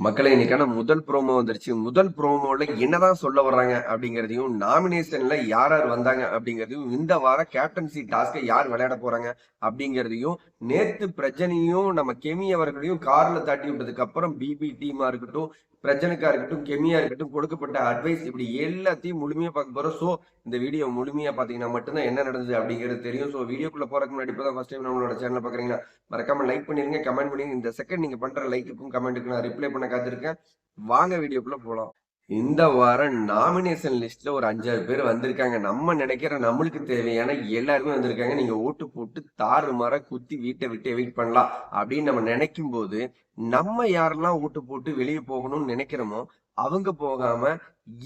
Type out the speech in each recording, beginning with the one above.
மக்களை இன்னைக்கான முதல் ப்ரோமோ வந்துருச்சு. முதல் ப்ரோமோல என்னதான் சொல்ல வர்றாங்க அப்படிங்கிறதையும், நாமினேஷன்ல யார் யார் வந்தாங்க அப்படிங்கிறதையும், இந்த வாரம் கேப்டன்சி டாஸ்கை யார் விளையாட போறாங்க அப்படிங்கிறதையும், நேத்து பிரஜனையும் நம்ம கெமி அவர்களையும் கார்ல தாட்டி விட்டதுக்கு அப்புறம் பிபி டீமா இருக்கட்டும், பிரஜனுக்கா இருக்கட்டும், கெமியா இருக்கட்டும், கொடுக்கப்பட்ட அட்வைஸ் இப்படி எல்லாத்தையும் முழுமையா பார்க்க போறோம். ஸோ இந்த வீடியோ முழுமையா பாத்தீங்கன்னா மட்டும்தான் என்ன நடந்தது அப்படிங்கிறது தெரியும். ஸோ வீடியோக்குள்ள போறதுக்கு முன்னாடி இப்பதான் ஃபர்ஸ்ட் டைம் நம்மளோட சேனல் பாக்குறீங்கன்னா மறக்காம லைக் பண்ணிருங்க, கமெண்ட் பண்ணிருங்க. இந்த செகண்ட் நீங்க பண்ற லைக்குக்கும் கமெண்ட்டுக்கும் நான் ரிப்ளை பண்ண காத்திருக்கேன். வாங்க வீடியோக்குள்ள போலாம். இந்த வாரம் நாமினேஷன் லிஸ்ட்ல ஒரு 5-6 பேர் வந்திருக்காங்க. நம்ம நினைக்கிற நம்மளுக்கு தேவையான எல்லாருமே வந்திருக்காங்க. நீங்க ஓட்டு போட்டு தாறுமாறா குத்தி வீட்டை விட்டு எவிக்ட் பண்ணலாம் அப்படின்னு நம்ம நினைக்கும் போது, நம்ம யாரெல்லாம் ஓட்டு போட்டு வெளியே போகணும்னு நினைக்கிறோமோ அவங்க போகாம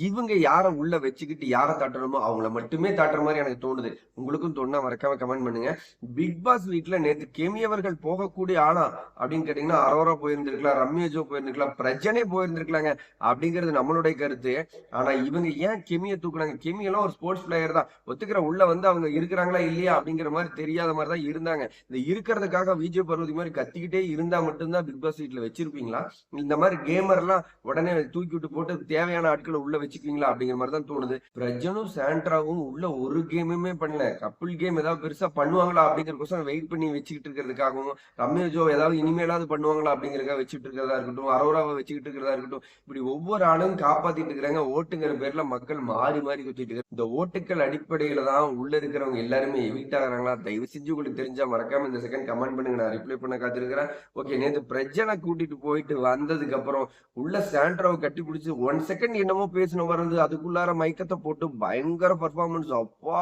இவங்க யார உள்ள வச்சுக்கிட்டு யார தாட்டணுமோ அவங்கள மட்டுமே தாட்டுற மாதிரி எனக்கு தோணுது. உங்களுக்கும் தோணுனா மறக்காம கமெண்ட் பண்ணுங்க. பிக் பாஸ் வீட்ல நேத்து கெமி அவர்கள் போகக்கூடிய ஆளா அப்படின்னு கேட்டீங்கன்னா அரோரா போயிருந்திருக்கலாம், ரம்யஜோ போயிருந்திருக்கலாம், பிரஜனே போயிருந்திருக்கலாங்க அப்படிங்கிறது நம்மளுடைய கருத்து. ஆனா இவங்க ஏன் கெமியை தூக்குனாங்க? கெமி எல்லாம் ஒரு ஸ்போர்ட்ஸ் பிளேயர் தான். ஒத்துக்கிற உள்ள வந்து அவங்க இருக்கிறாங்களா இல்லையா அப்படிங்கிற மாதிரி தெரியாத மாதிரி தான் இருந்தாங்க. இந்த இருக்கிறதுக்காக விஜய் பர்வதி மாதிரி கத்திக்கிட்டே இருந்தா மட்டும்தான் பிக் பாஸ் வீட்ல வச்சிருப்பீங்களா? இந்த மாதிரி கேமர் எல்லாம் உடனே தூக்கி விட்டு போட்டு தேவையான ஆட்களை உள்ள வச்சுக்கீங்களா அப்படிங்கிற மாதிரி தான் தோணுது. பிரஜனும் சாண்ட்ராவும் உள்ள ஒரு கேமுமே பண்ணல. கப்புள் கேம் ஏதாவது பெருசா பண்ணுவாங்களா அப்படிங்கறதுக்கோசரம் வெயிட் பண்ணி வச்சுக்கிட்டு இருக்கிறதுக்காகவும், ரம்யஜோ ஏதாவது இனிமேலாவது பண்ணுவாங்களா அப்படிங்கறதுக்காக வச்சுட்டு இருக்கிறதா இருக்கட்டும், அரோராவை வச்சுக்கிட்டு இருக்கிறதா இருக்கட்டும், இப்படி ஒவ்வொரு ஆளும் காப்பாத்திட்டு இருக்கிறாங்க. ஓட்டுங்கிற பேர்ல மக்கள் மாறி மாறி குத்திட்டு இருக்காங்க. இந்த ஓட்டுக்கள் அடிப்படையில தான் உள்ள இருக்கிறவங்க எல்லாருமே எவிக்ட் ஆகிறாங்களா? தயவு செஞ்சு உங்களுக்கு தெரிஞ்சா மறக்காம இந்த செகண்ட் கமெண்ட் பண்ணுங்க, நான் ரிப்ளை பண்ண காத்திருக்கிறேன். ஓகே, நேத்து பிரஜனை கூட்டிட்டு போயிட்டு வந்ததுக்கு அப்புறம் உள்ள சாண்ட்ராவை கட்டி பிடிச்சி 1 செகண்ட் என்னமோ பேசின வருது, அதுக்குள்ளார மைக்கத்தை போட்டு பயங்கர பர்ஃபார்மன்ஸ். அப்பா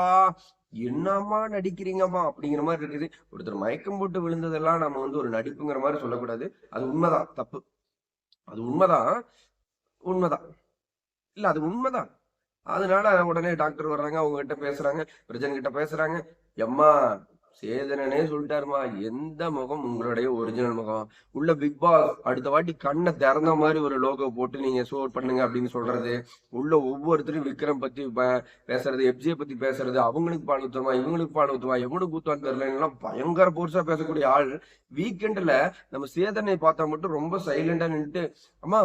என்னமா நடிக்கிறீங்கம்மா அப்படிங்கிற மாதிரி இருக்குது. ஒருத்தர் மயக்கம் போட்டு விழுந்ததெல்லாம் நம்ம வந்து ஒரு நடிப்புங்கிற மாதிரி சொல்லக்கூடாது. அது உண்மைதான், தப்பு. அது உண்மைதான், உண்மைதான். இல்ல அது உண்மைதான். அதனால உடனே டாக்டர் வர்றாங்க, அவங்க கிட்ட பேசுறாங்க, பிரஜன் கிட்ட பேசுறாங்க. எம்மா சேதனனே சொல்லிட்டாருமா, எந்த முகம் உங்களுடைய ஒரிஜினல் முகம்? உள்ள பிக் பாஸ் அடுத்த வாட்டி கண்ணை திறந்த மாதிரி ஒரு லோகோ போட்டு நீங்க ஷோ பண்ணுங்க அப்படின்னு சொல்றது, உள்ள ஒவ்வொருத்தரும் விக்ரம் பத்தி பேசுறது, எப்ஜே பத்தி பேசுறது, அவங்களுக்கு பால் ஊத்துமா, இவங்களுக்கு பால் ஊத்துமா, எவனுக்கு ஊத்துவான்னு தெரியல, பயங்கர போர்ஸா பேசக்கூடிய ஆள் வீக்கெண்ட்ல நம்ம சேதனை பார்த்தா மட்டும் ரொம்ப சைலண்டா நின்றுட்டு, அம்மா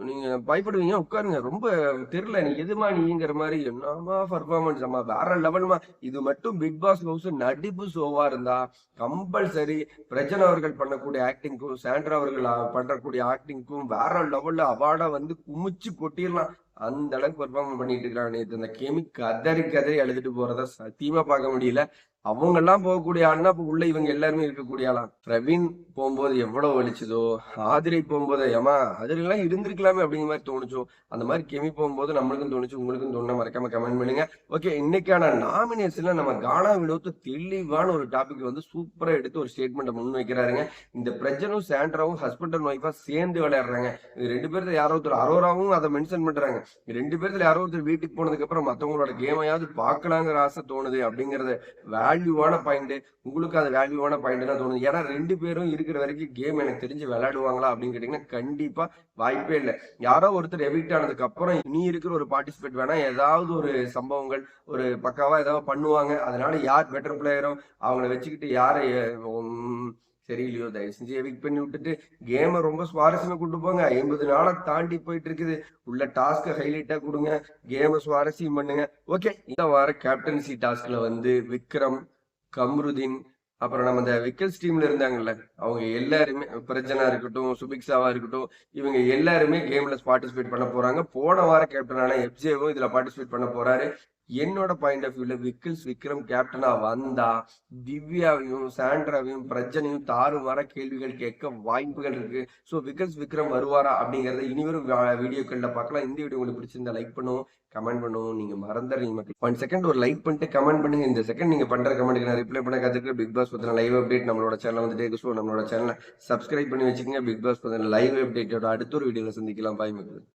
நீங்க பயப்படுவீங்க உட்காருங்க, ரொம்ப தெரியல நீ எதுமா நீங்கிற மாதிரி. என்னமா பர்ஃபார்மன்ஸ் அம்மா, வேற லெவல்மா. இது மட்டும் பிக் பாஸ் ஹவுஸ் நடிப்பு ஷோவா இருந்தா கம்பல்சரி பிரஜன் அவர்கள் பண்ணக்கூடிய ஆக்டிங்க்கும், சாண்ட்ரா அவர்கள் பண்றக்கூடிய ஆக்டிங்க்கும் வேற லெவல்ல அவார்டா வந்து குமிச்சு கொட்டிடலாம். அந்த அளவுக்கு பெர்ஃபார்ம் பண்ணிட்டு இருக்காங்க. நேற்று அந்த கெமி கதறி கதறி அழுதுட்டு போறத சத்தியமா பார்க்க முடியல. அவங்க எல்லாம் போகக்கூடிய ஆள்னா இப்ப உள்ள இவங்க எல்லாருமே இருக்கக்கூடிய ஆளா? பிரவீன் போகும்போது எவ்வளவு வலிச்சதோ, ஆதிரை போகும்போது ஏமா அதுல எல்லாம் இருந்திருக்கலாமே அப்படிங்கிற மாதிரி தோணுச்சோ, அந்த மாதிரி கெமி போகும்போது நம்மளுக்கும் தோணுச்சு, உங்களுக்கும் தோணுனா மறக்காம கமெண்ட் பண்ணுங்க. ஓகே, இன்னைக்கான நாமினேஷன்ல நம்ம கானா வினோத் தெளிவான ஒரு டாபிக் வந்து சூப்பரா எடுத்து ஒரு ஸ்டேட்மெண்ட் முன் வைக்கிறாருங்க. இந்த பிரஜனும் சாண்ட்ராவும் ஹஸ்பண்ட் அண்ட் ஒய்ஃபா சேர்ந்து விளையாடுறாங்க. இது 2 பேர்ல யாரோ ஒருத்தர், அரோராவும் அதை மென்ஷன் பண்றாங்க, 2 பேர்ல யாரோ ஒருத்தர் வீட்டுக்கு போனதுக்கு அப்புறம் மத்தவங்களோட கேமையாவது பார்க்கலாங்கிற ஆசை தோணுது அப்படிங்கறத வேல்யூவான பாயிண்ட். உங்களுக்கு அது வேல்யூவான பாயிண்ட் தான் தோணுது. ஏன்னா 2 பேரும் இருக்கிற வரைக்கும் கேம் எனக்கு தெரிஞ்சு விளையாடுவாங்களா அப்படின்னு கேட்டீங்கன்னா கண்டிப்பா வாய்ப்பே இல்லை. யாரோ ஒருத்தர் எவிக்ட் ஆனதுக்கு அப்புறம் நீ இருக்கிற ஒரு பார்ட்டிசிபேட் வேணா ஏதாவது ஒரு சம்பவங்கள் ஒரு பக்காவா ஏதாவது பண்ணுவாங்க. அதனால யார் பெட்டர் பிளேயரோ அவங்கள வச்சுக்கிட்டு யாரை சரியில்லையோ தயவு செஞ்சு எவிக்ட் பண்ணி விட்டுட்டு கேமை ரொம்ப சுவாரஸ்யமா கூட்டு போங்க. 50 நாளை தாண்டி போயிட்டு இருக்குது. உள்ள டாஸ்க ஹைலைட்டா கொடுங்க, கேமை சுவாரஸ்யம் பண்ணுங்க. ஓகே, இந்த வார கேப்டன்சி டாஸ்க்ல வந்து விக்ரம், கம்ருதீன், அப்புறம் நம்ம இந்த விக்கல்ஸ் டீம்ல இருந்தாங்கல்ல அவங்க எல்லாருமே, பிரஜனா இருக்கட்டும், சுபிக்ஷாவா இருக்கட்டும், இவங்க எல்லாருமே கேம்ல பார்ட்டிசிபேட் பண்ண போறாங்க. போன வார கேப்டனான எப்ஜேவும் இதுல பார்ட்டிசிபேட் பண்ண போறாரு. என்னோட பாயிண்ட் ஆஃப் வியூல விக்கில்ஸ் விக்ரம் கேப்டனா வந்தா திவ்யாவையும் சாண்ட்ராவையும் பிரஜனையும் தாறுமாற கேள்விகள் கேட்க வாய்ப்புகள் இருக்கு. ஸோ விக்கில்ஸ் விக்ரம் வருவாரா அப்படிங்கறத இனிவரும் வீடியோக்கள்ல பார்க்கலாம். இந்த வீடியோ உங்களுக்கு பிடிச்சிருந்தா லைக் பண்ணுவோம், கமெண்ட் பண்ணுவோம். நீங்க மறந்துடுறீங்க மக்கள். 1 செகண்ட் ஒரு லைக் பண்ணிட்டு கமெண்ட் பண்ணுங்க. இந்த செகண்ட் நீங்க பண்ற கமெண்ட்டுக்கு நான் ரிப்ளை பண்ண காத்துக்கு. பிக் பாஸ் பத்தின லைவ் அப்டேட் நம்மளோட சேனல் வந்துட்டே இருக்கு. ஸோ நம்மளோட சேனலை சப்ஸ்கிரைப் பண்ணி வச்சுக்கோங்க. பிக் பாஸ் பத்தின லைவ் அப்டேட்டோட அடுத்த ஒரு வீடியோல சந்திக்கலாம். பாய் மக்கள்.